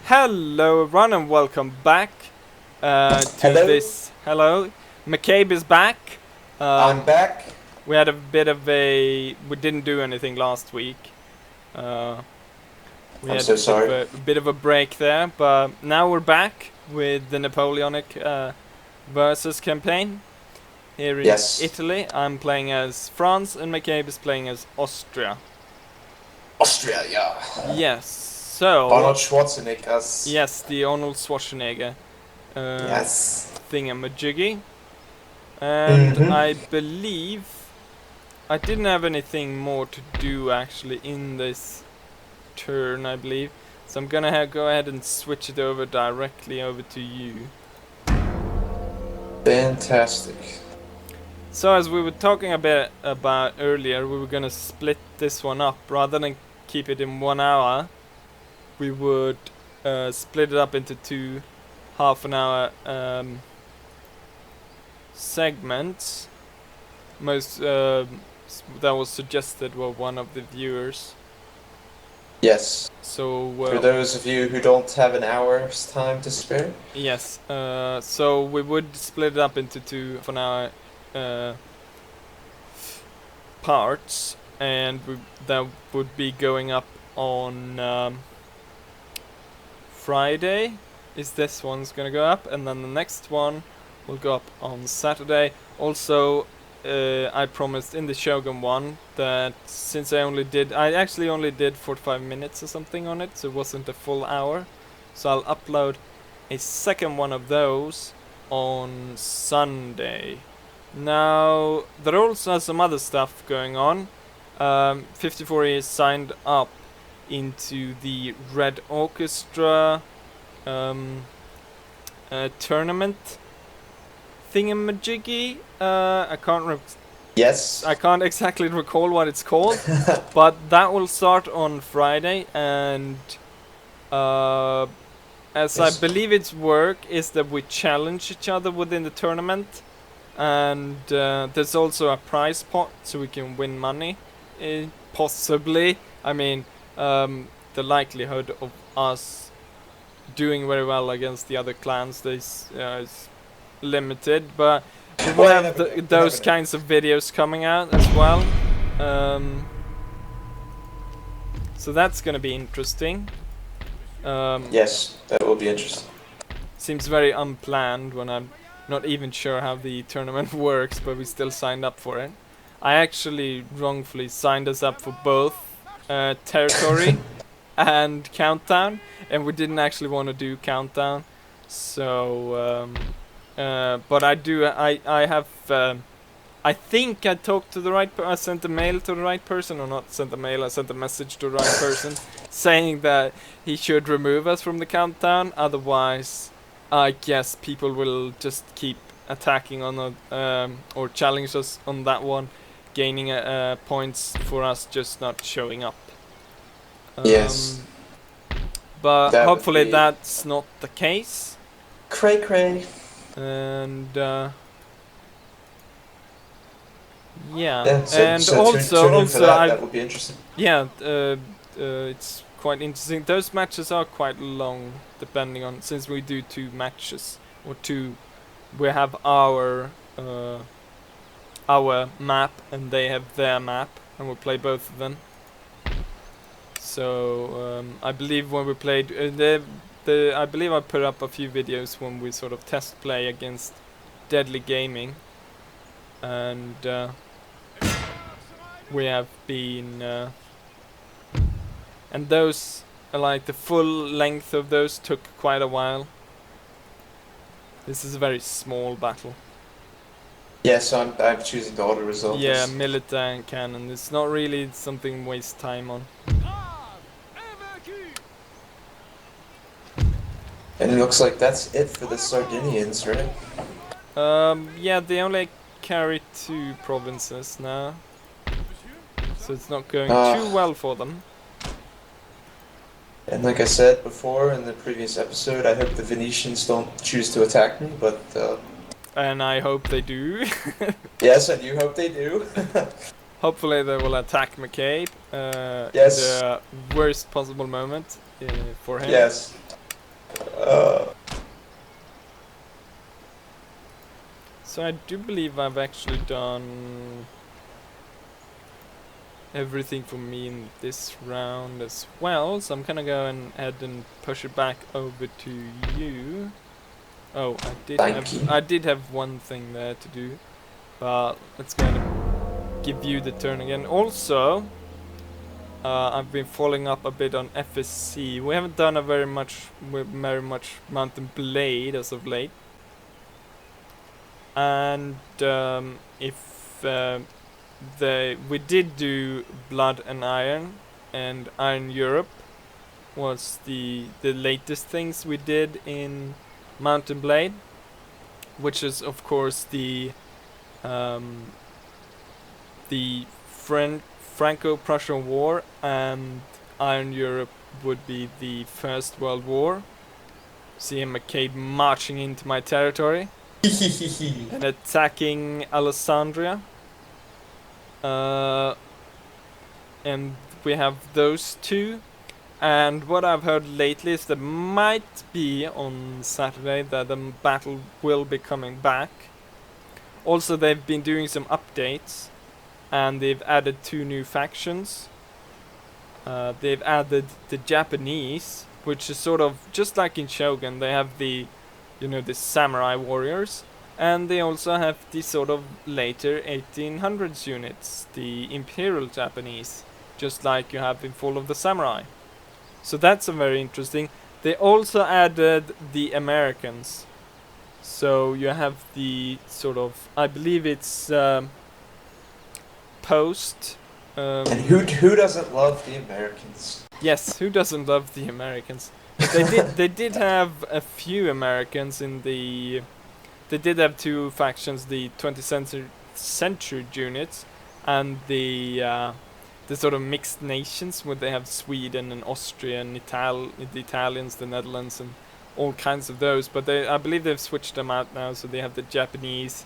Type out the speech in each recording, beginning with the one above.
Hello everyone and welcome back to Hello. this. Hello, McCabe is back. I'm back. We had a bit of a. We didn't do anything last week. Uh, we I'm had so a sorry. bit of a break there, but now we're back with the Napoleonic versus campaign here in Yes. Italy. I'm playing as France and McCabe is playing as Austria. Australia. Yes. So Arnold Schwarzenegger. yes, the Arnold Schwarzenegger Yes. thingamajiggy. And Mm-hmm. I believe I didn't have anything more to do actually in this turn, I believe. So I'm gonna go ahead and switch it over directly over to you. Fantastic. So as we were talking a bit about earlier, we were gonna split this one up. Rather than keep it in 1 hour, we would split it up into two half-an-hour segments. Most that was suggested were one of the viewers. Yes. So For those of you who don't have an hour's time to spare. yes, so we would split it up into two for now parts, and that would be going up on Friday. Is this one's gonna go up, and then the next one will go up on Saturday. Also, I promised in the Shogun one that since I actually only did 45 minutes or something on it, so it wasn't a full hour. So I'll upload a second one of those on Sunday. Now, there also are some other stuff going on. 54 is signed up into the Red Orchestra tournament thingamajiggy. Yes. I can't exactly recall what it's called, but that will start on Friday, and as I believe its work is that we challenge each other within the tournament, and there's also a prize pot so we can win money, possibly. I mean, the likelihood of us doing very well against the other clans is limited, but we will have those kinds of videos coming out as well. So that's gonna be interesting. Yes, that will be interesting. Seems very unplanned when I'm not even sure how the tournament works, but we still signed up for it. I actually wrongfully signed us up for both territory and countdown, and we didn't actually want to do countdown. So, but I have. I think I talked to the right I sent a mail to the right person, or not sent a mail, I sent a message to the right person saying that he should remove us from the countdown, otherwise I guess people will just keep attacking on the, or challenge us on that one, gaining points for us just not showing up. Yes. But that hopefully that's not the case. Cray cray. And yeah, Yeah, and also that would be interesting. Yeah, it's quite interesting. Those matches are quite long, depending on, since we do two matches or two. We have our map and they have their map, and we play both of them. So I believe when we played I believe I put up a few videos when we sort of test play against Deadly Gaming, and we have been and those, like the full length of those, took quite a while. This is a very small battle. Yes, I'm choosing the auto result. Yeah, military cannon. It's not really something to waste time on. And it looks like that's it for the Sardinians, right? Yeah, they only carry 2 provinces now, so it's not going too well for them. And like I said before in the previous episode, I hope the Venetians don't choose to attack me, but and I hope they do. Yes, I do hope they do. Hopefully they will attack McCabe Yes. the worst possible moment for him. Yes. Uh, So I do believe I've actually done everything for me in this round as well. So I'm gonna go ahead and push it back over to you. Oh, Thank you. I did have one thing there to do, but let's go ahead and give you the turn again. Also, I've been following up a bit on FSC. We haven't done a very much Mountain Blade as of late, and if we did do Blood and Iron, and Iron Europe was the latest things we did in Mountain Blade, which is of course the Franco-Prussian War, and Iron Europe would be the First World War. See McCabe marching into my territory and attacking Alessandria. And we have those two. And what I've heard lately is that might be on Saturday that the battle will be coming back. Also, they've been doing some updates, and they've added 2 new factions. They've added the Japanese, which is sort of just like in Shogun. They have the samurai warriors, and they also have the sort of later 1800s units, the Imperial Japanese, just like you have in Fall of the Samurai. So that's a very interesting. They also added the Americans. So you have the sort of, I believe it's post. And who doesn't love the Americans? Yes, who doesn't love the Americans? They did have a few Americans in the. They did have 2 factions, the 20th century units, and the sort of mixed nations, where they have Sweden and Austria and the Italians, the Netherlands, and all kinds of those. But I believe they've switched them out now, so they have the Japanese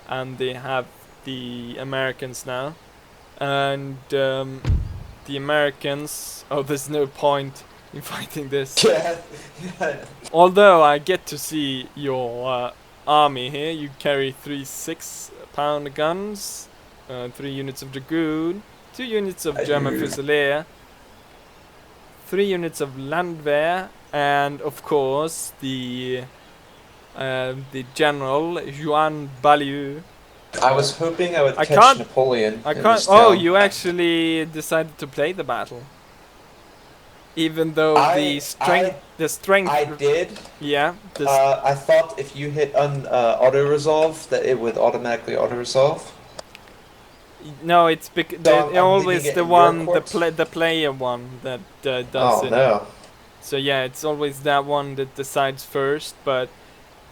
and they have the Americans now. And the Americans, oh, there's no point in fighting this. Yeah. Although I get to see your army here. You carry 3 6-pound guns, 3 units of Dragoon, 2 units of German Fusilier, 3 units of Landwehr, and of course the general Juan Balieu. I was hoping I would catch can't- Napoleon. I in can't. this Oh, town. you actually decided to play the battle, even though the strength. I did. Yeah. I thought if you hit auto resolve that it would automatically auto resolve. No, it's I'm always leaving it the in one, your court? the player one that does Oh it. no. So yeah, it's always that one that decides first. But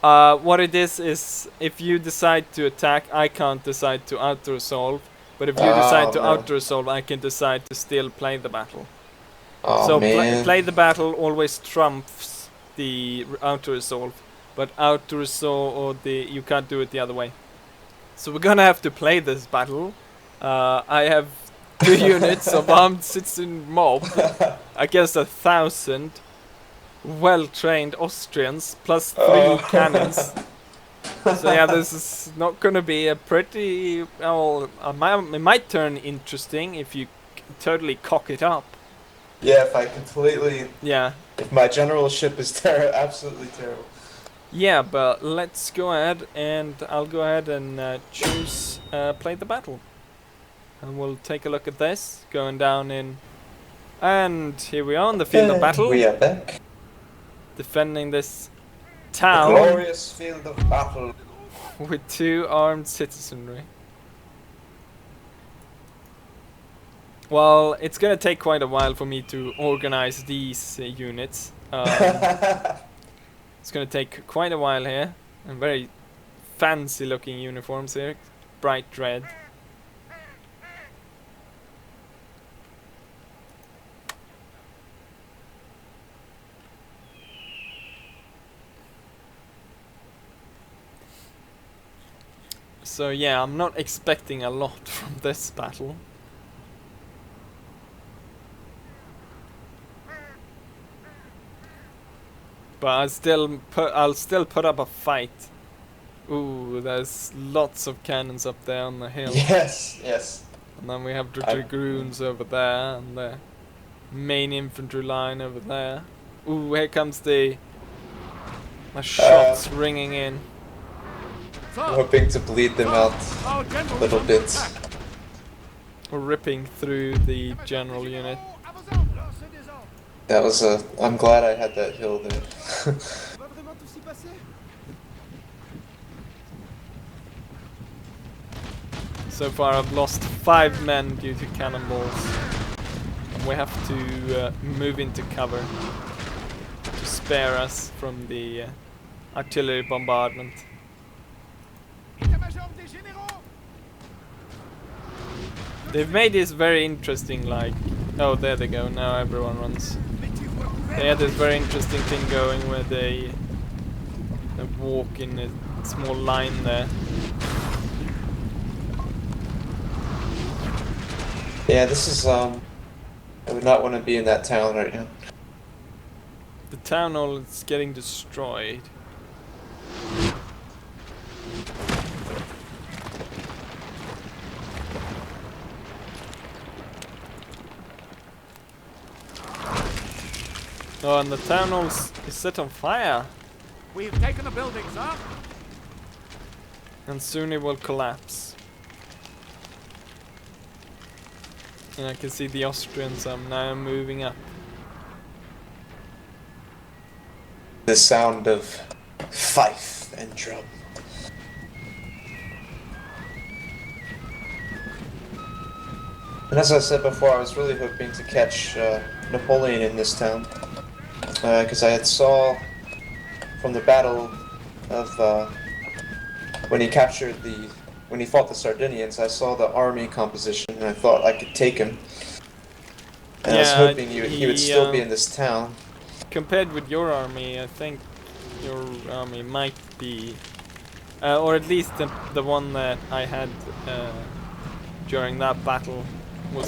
what it is if you decide to attack, I can't decide to auto resolve. But if you decide to no. auto resolve, I can decide to still play the battle. Oh So man. play the battle always trumps the auto resolve, but auto resolve you can't do it the other way. So we're gonna have to play this battle. I have 2 units of armed citizen mob against 1,000 well-trained Austrians plus 3 cannons. So yeah, this is not gonna be a pretty. Well, it might turn interesting if you totally cock it up. Yeah, if I completely. Yeah. If my generalship is absolutely terrible. Yeah, but let's go ahead, and I'll go ahead and choose play the battle. And we'll take a look at this, going down in... And here we are on the field of battle. We are back. Defending this The town glorious field of battle. with 2 armed citizenry. Well, it's gonna take quite a while for me to organize these units. It's gonna take quite a while here. And very fancy looking uniforms here. Bright red. So yeah, I'm not expecting a lot from this battle. But I'll still put up a fight. Ooh, there's lots of cannons up there on the hill. Yes, yes. And then we have the dragoons over there, and the main infantry line over there. Ooh, here comes the shots ringing in. I'm hoping to bleed them out a little bit. We're ripping through the general unit. That was I'm glad I had that hill there. So far I've lost 5 men due to cannonballs. And we have to move into cover to spare us from the artillery bombardment. They've made this very interesting, like... Oh, there they go, now everyone runs. They had this very interesting thing going where they walk in a small line there. Yeah, this is, I would not want to be in that town right now. The town hall is getting destroyed. Oh, and the town hall is set on fire. We've taken the building, sir. And soon it will collapse. And I can see the Austrians now moving up. The sound of fife and drum. And as I said before, I was really hoping to catch Napoleon in this town. Because I had saw from the battle of when he fought the Sardinians, I saw the army composition and I thought I could take him. And I was hoping he would still be in this town. Compared with your army, I think your army might be, or at least the one that I had during that battle was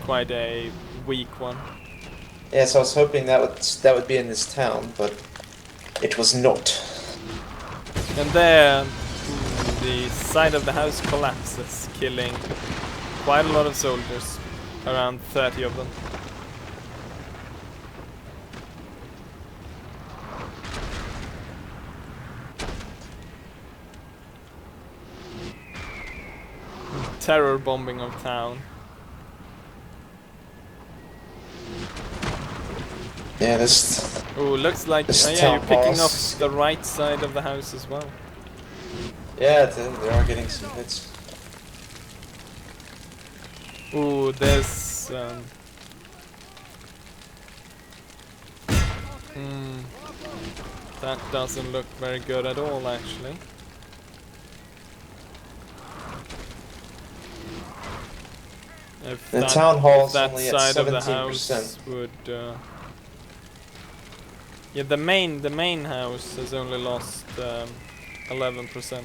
quite a weak one. Yeah, so I was hoping that would be in this town, but it was not. And there, the side of the house collapses, killing quite a lot of soldiers, around 30 of them. Terror bombing of town. Yeah, this. Oh, looks like you're picking off the right side of the house as well. Yeah, they are getting some hits. Oh, there's that doesn't look very good at all, actually. If the town hall's that only at side 17%. Of the house would, yeah, the main house has only lost 11%.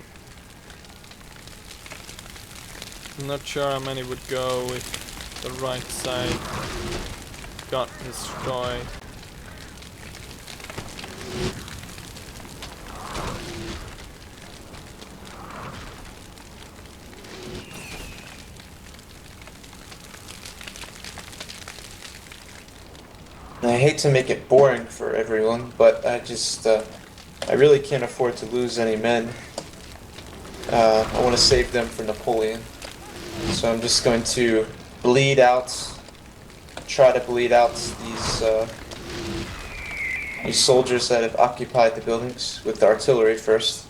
I'm not sure how many would go if the right side got destroyed. I hate to make it boring for everyone, but I really can't afford to lose any men. I want to save them for Napoleon. So I'm just going to try to bleed out these soldiers that have occupied the buildings with the artillery first.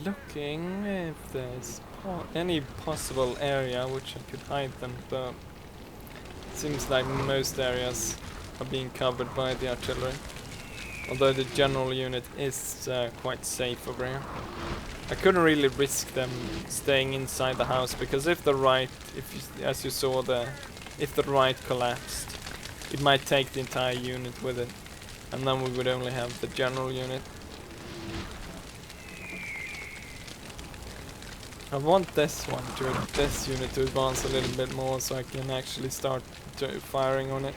Looking if there's any possible area which I could hide them, but it seems like most areas are being covered by the artillery. Although the general unit is quite safe over here. I couldn't really risk them staying inside the house because if the right collapsed, it might take the entire unit with it, and then we would only have the general unit. I want this unit to advance a little bit more so I can actually start firing on it.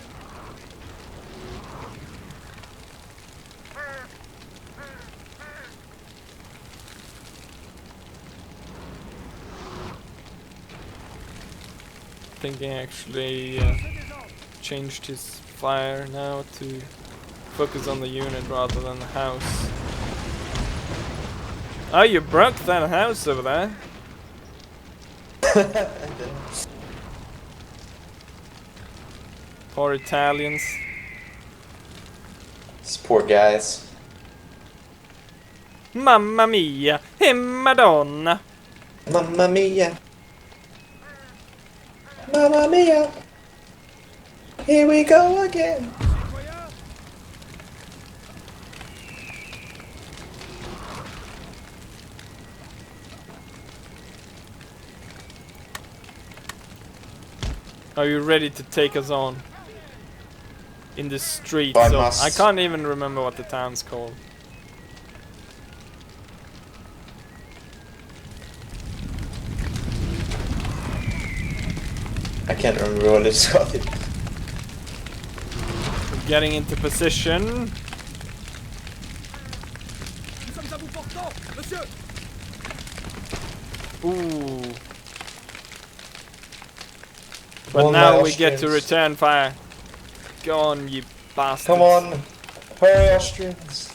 think he actually changed his fire now to focus on the unit rather than the house. Oh, you broke that house over there. Poor Italians. These poor guys. Mamma mia, e Madonna. Mamma mia. Mamma mia. Here we go again. Are you ready to take us on? In the streets I of... must. I can't even remember what the town's called. I can't remember what it's called. We're getting into position. Ooh. But Well, now my we get to Austrians. return fire. Go on, you bastards. Come on. Hurry, Austrians.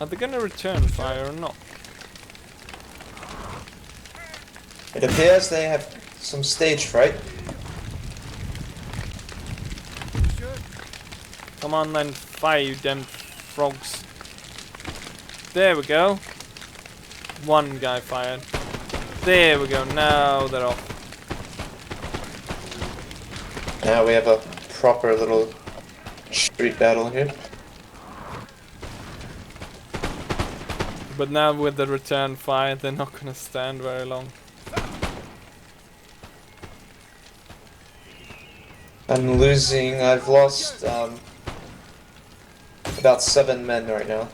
Are they gonna return fire or not? It appears they have some stage fright. Come on then, fire you damn frogs. There we go. One guy fired. There we go, now they're off. Now we have a proper little street battle here. But now with the return fire, they're not gonna stand very long. I'm losing. I've lost about 7 men right now.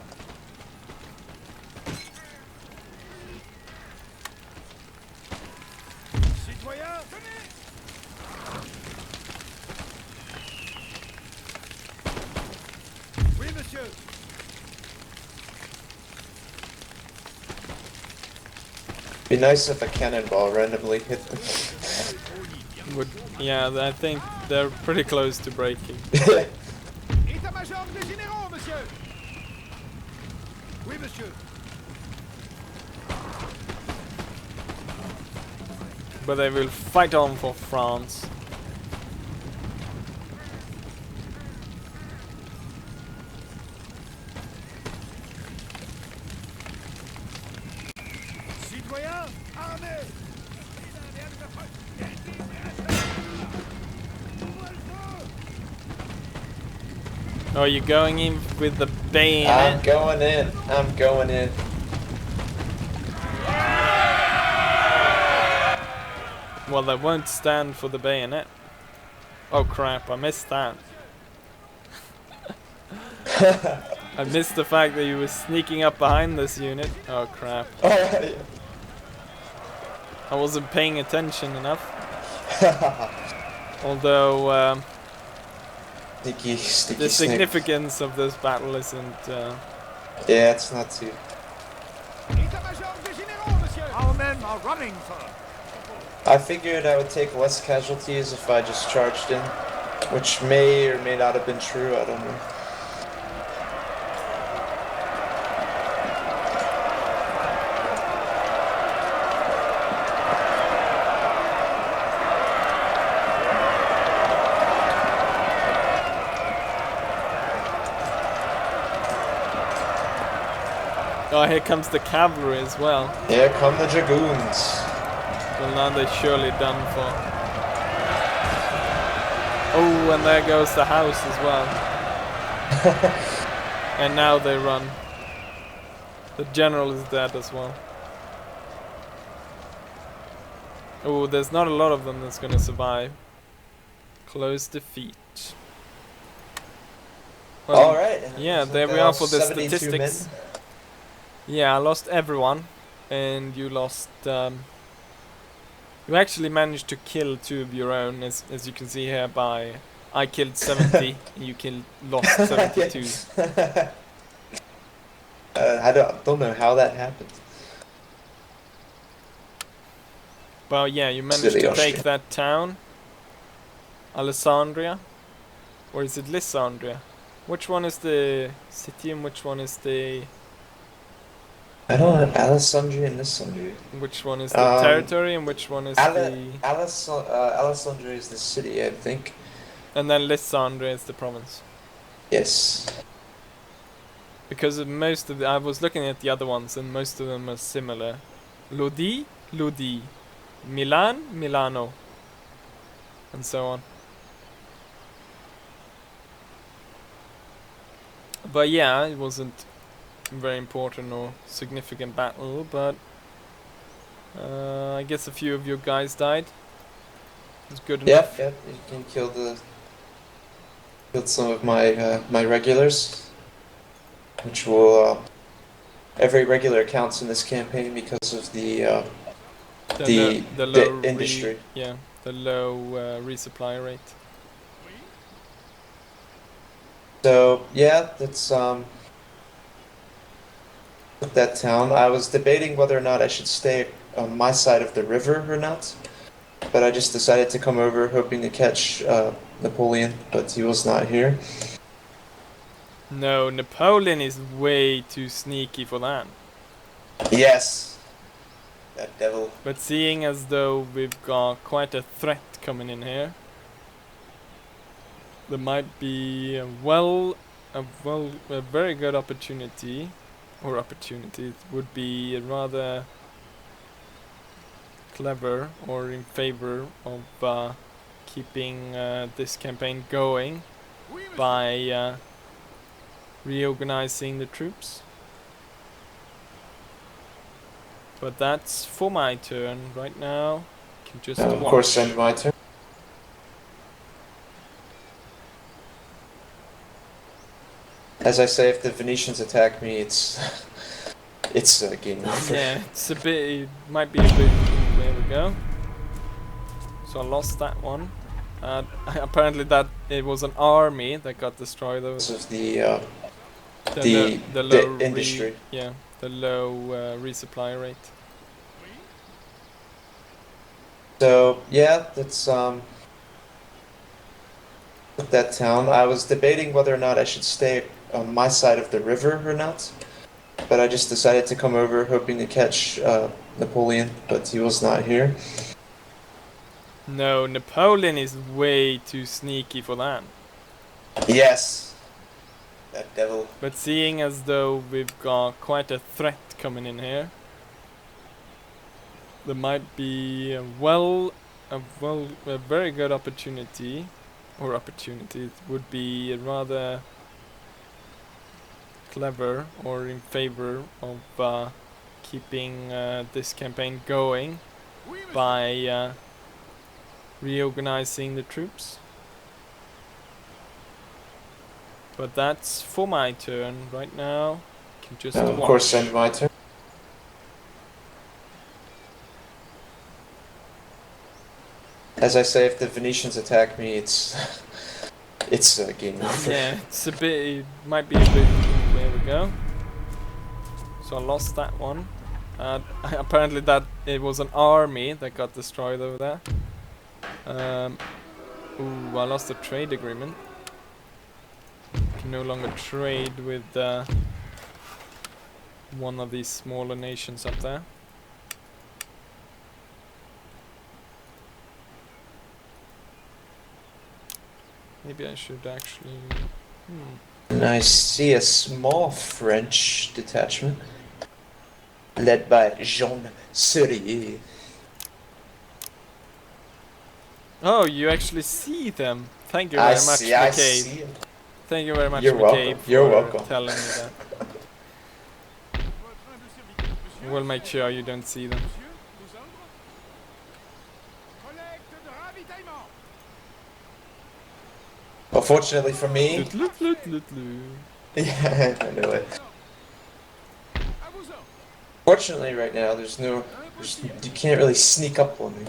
Be nice if a cannonball randomly hit them. Would, yeah, I think they're pretty close to breaking. État-major des généraux, monsieur. Oui, monsieur. But they will fight on for France. Citoyens, armés. Oh, you're going in with the I'm bayonet? going in. I'm going in. Well, they won't stand for the bayonet. Oh crap, I missed that. I missed the fact that you were sneaking up behind this unit. Oh crap. Alright. I wasn't paying attention enough. Although Sneaky, sneaky the snake. significance of this battle isn't... Yeah, it's not too. État-major des généraux, monsieur. Our men are running, sir. I figured I would take less casualties if I just charged in, which may or may not have been true, I don't know. Oh, here comes the cavalry as well. Here come the dragoons. Well, now they're surely done for. Oh, and there goes the house as well. And now they run. The general is dead as well. Oh, there's not a lot of them that's gonna survive. Close defeat. Well, Alright. yeah, there we are for the 72 statistics. men. Yeah, I lost everyone, and you lost. You actually managed to kill 2 of your own, as you can see here. By I killed 70, and you lost 72. I don't know how that happened. But yeah, you managed City, to Austria. take that town. Alessandria? Or is it Lysandria? Which one is the city and which one is the... I don't know, Alessandria and Lysandria. Which one is the territory and which one is the... Alessandria is the city, I think. And then Lysandria is the province. Yes. Because of most of the... I was looking at the other ones and most of them are similar. Lodi? Lodi. Milan? Milano. And so on. But yeah, it wasn't a very important or significant battle, but I guess a few of your guys died. It's good enough. Yep, you can killed some of my my regulars, which will every regular counts in this campaign because of the low industry. The low resupply rate. So yeah, that's that town. I was debating whether or not I should stay on my side of the river or not, but I just decided to come over hoping to catch Napoleon, but he was not here. No, Napoleon is way too sneaky for that. Yes, that devil. But seeing as though we've got quite a threat coming in here, there might be a very good opportunity, or opportunity would be rather clever or in favor of keeping this campaign going by reorganizing the troops. But that's for my turn right now. You can just Of watch. course, and my turn. As I say, if the Venetians attack me, it's game over. Yeah, it's a bit. It might be a bit. There we go. So I lost that one. Apparently, that it was an army that got destroyed. Though. Because of the low industry. The low resupply rate. So yeah, that's that town. I was debating whether or not I should stay on my side of the river or not, but I just decided to come over hoping to catch Napoleon, but he was not here. No, Napoleon is way too sneaky for that. Yes, that devil. But seeing as though we've got quite a threat coming in here, there might be a very good opportunity, or opportunity would be rather clever or in favor of keeping this campaign going by reorganizing the troops. But that's for my turn right now. You can just Of watch. course, and my turn. As I say, if the Venetians attack me, it's game over. Yeah, it's a bit. It might be a bit. There we go. So I lost that one. Apparently, that it was an army that got destroyed over there. Ooh, I lost the trade agreement. Can no longer trade with one of these smaller nations up there. Maybe I should actually... And I see a small French detachment led by Jean Serrier. Oh, you actually see them. Thank you very I much, see, I McCabe. see. Thank you very much, You're McCabe, welcome. You're for welcome. telling me that. We'll make sure you don't see them. Unfortunately for me, Loot, loot, loot, loot. yeah, I know it. Fortunately, right now, you can't really sneak up on me.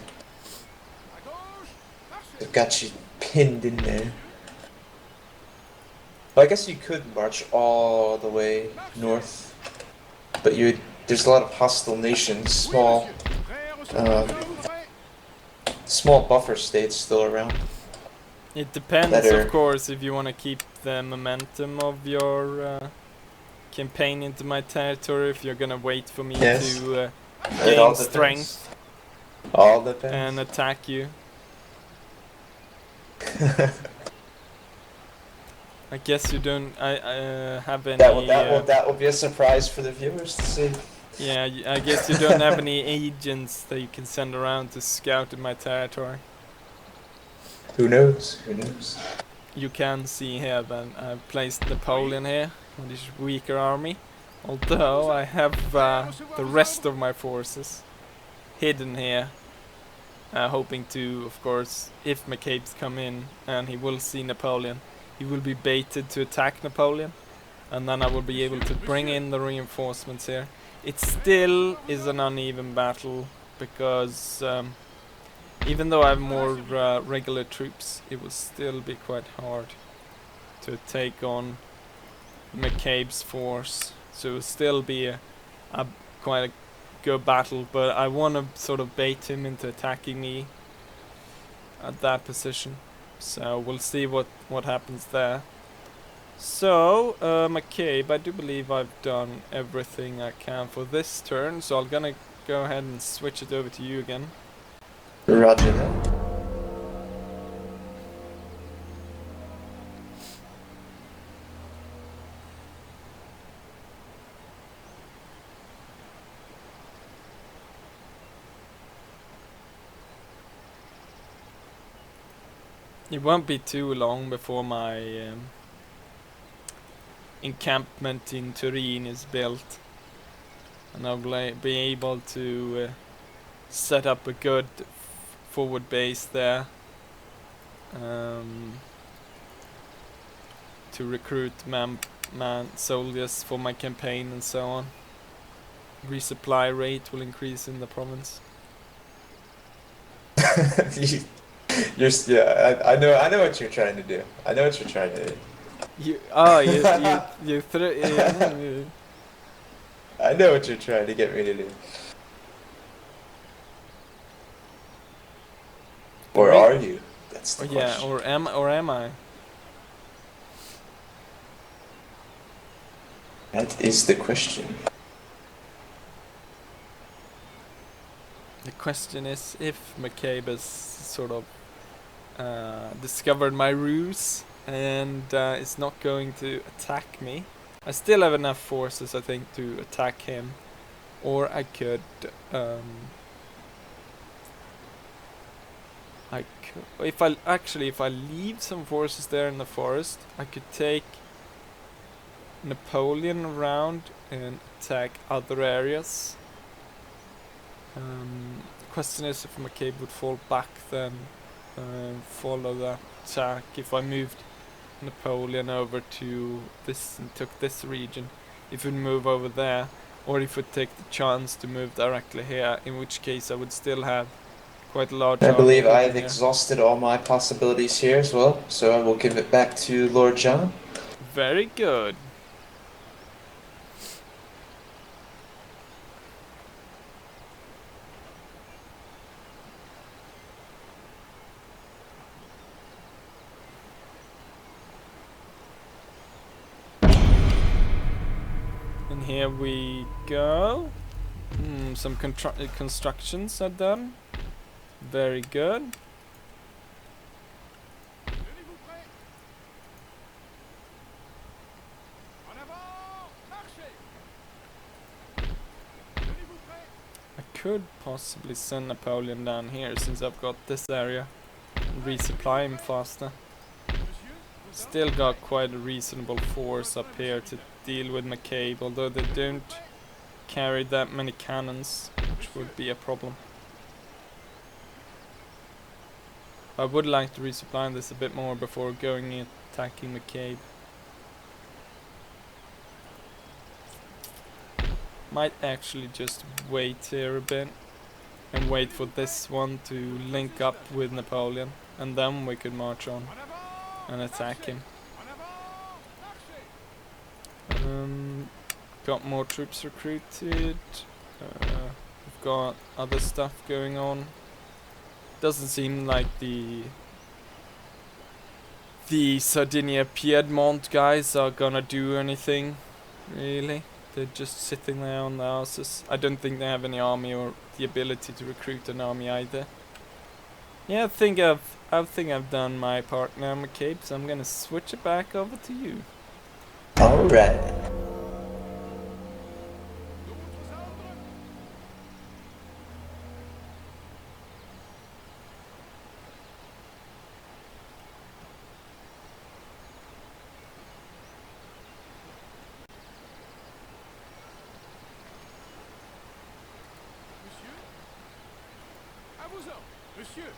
They've got you pinned in there. Well, I guess you could march all the way north, but there's a lot of hostile nations, small small buffer states still around. It depends, Better. of course, if you want to keep the momentum of your campaign into my territory, if you're gonna wait for me Yes. to It all gain depends. strength All depends. and attack you. I guess you don't have any... that will be a surprise for the viewers to see. yeah, I guess you don't have any agents that you can send around to scout in my territory. Who knows? Who knows? You can see here that I've placed Napoleon here with his weaker army, although I have the rest of my forces hidden here, hoping to, of course, if McCabe's come in and he will see Napoleon, he will be baited to attack Napoleon, and then I will be able to bring in the reinforcements here. It still is an uneven battle because even though I have more regular troops, it will still be quite hard to take on McCabe's force. So it will still be a quite a good battle, but I want to sort of bait him into attacking me at that position. So we'll see what happens there. So, McCabe, I do believe I've done everything I can for this turn, so I'm gonna go ahead and switch it over to you again. Roger that. It won't be too long before my encampment in Turin is built, and I'll be able to set up a good forward base there to recruit soldiers for my campaign and so on. Resupply rate will increase in the province. I know what you're trying to do. I know what you're trying to do. You I know what you're trying to get me to do. Or are you? That's the question. or am I? That is the question. The question is if McCabe has sort of discovered my ruse and is not going to attack me. I still have enough forces, I think, to attack him, or I could if I leave some forces there in the forest, I could take Napoleon around and attack other areas. The question is if McCabe would fall back then, follow that attack. If I moved Napoleon over to this and took this region, if we'd move over there, or if we'd take the chance to move directly here, in which case I would still have quite a large I army believe over I've here. exhausted all my possibilities here as well, so I will give it back to Lord John. Very good. And here we go. Some constructions are done. Very good. Tenez-vous prêts. En avant, marchez. Tenez-vous prêts. I could possibly send Napoleon down here since I've got this area and resupply him faster. Monsieur, Still got quite a reasonable force up here to deal with McCabe, although they don't carry that many cannons, which would be a problem. I would like to resupply this a bit more before going and attacking McCabe. Might actually just wait here a bit and wait for this one to link up with Napoleon, and then we could march on en avant, and attack him. en avant, marchez. Got more troops recruited. We've got other stuff going on. Doesn't seem like the Sardinia Piedmont guys are gonna do anything, really. They're just sitting there on their asses. I don't think they have any army or the ability to recruit an army either. Yeah, I think I've done my part now, McCabe, so I'm gonna switch it back over to you. Alright. Monsieur? À vos ordres, monsieur.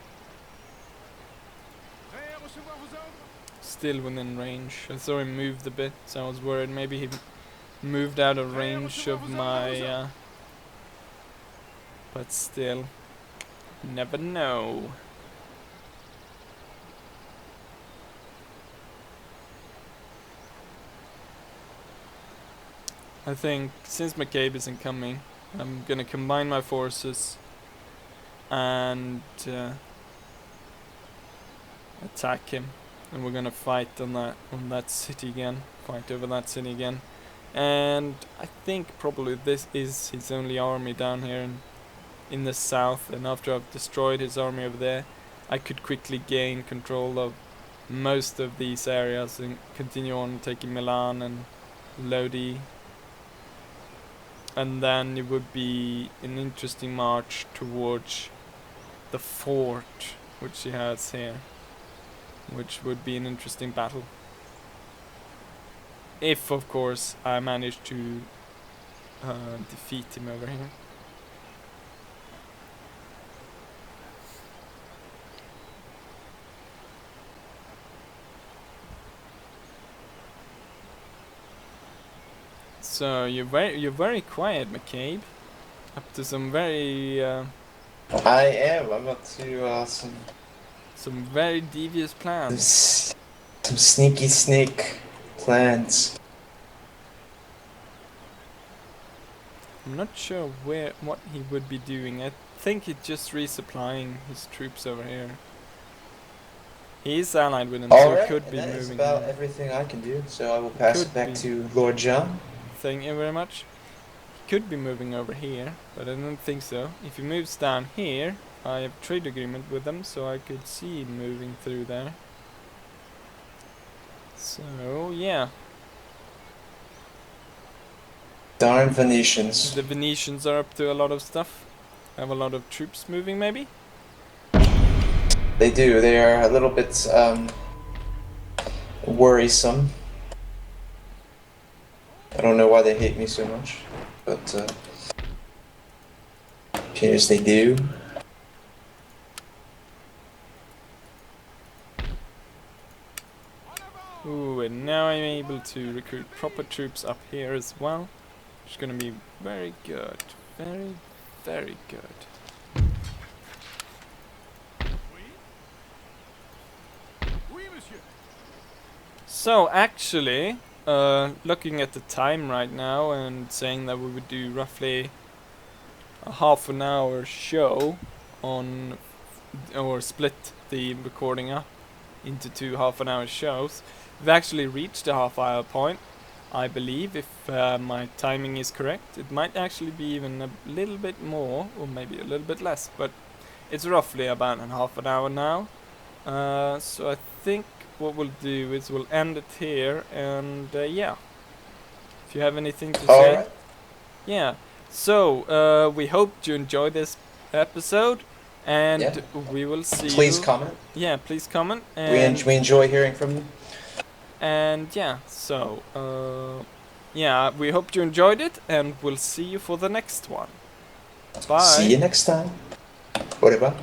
Prêt à recevoir vos ordres? Still within range. I saw him moved a bit, so I was worried maybe he moved out of range of my... but still, never know. I think since McCabe isn't coming, I'm gonna combine my forces and attack him, and we're gonna fight on that city again. Fight over that city again, and I think probably this is his only army down here in the south. And after I've destroyed his army over there, I could quickly gain control of most of these areas and continue on taking Milan and Lodi. And then it would be an interesting march towards the fort, which he has here, which would be an interesting battle. If, of course, I manage to defeat him over here. So you're very quiet, McCabe. Up to some very I am. I'm up to some very devious plans. some sneaky snake plans. I'm not sure what he would be doing. I think he's just resupplying his troops over here. He is allied with him, so he could be that is moving. about here. everything I can do. So I will pass Could it back be. to Lord John. Thank you very much. He could be moving over here, but I don't think so. If he moves down here, I have trade agreement with them, so I could see him moving through there. So yeah, Darn Venetians. the Venetians are up to a lot of stuff. Have a lot of troops moving, maybe. They do. They are a little bit worrisome. I don't know why they hate me so much, but appears they do. Ooh, and now I'm able to recruit proper troops up here as well, which is gonna be very good. Very, very good. Oui, monsieur. So actually, looking at the time right now and saying that we would do roughly a half an hour show on, or split the recording up into 2 half-an-hour shows, we've actually reached the half-hour point, I believe, if my timing is correct. It might actually be even a little bit more, or maybe a little bit less, but it's roughly about a half an hour now. So I think what we'll do is we'll end it here, and yeah. If you have anything to say. Alright. Yeah. So we hope you enjoy this episode, and Yeah. we will see Please you. comment. Yeah, please comment. And We enjoy hearing from you. and yeah, so yeah, we hope you enjoyed it, and we'll see you for the next one. Bye. See you next time. What about?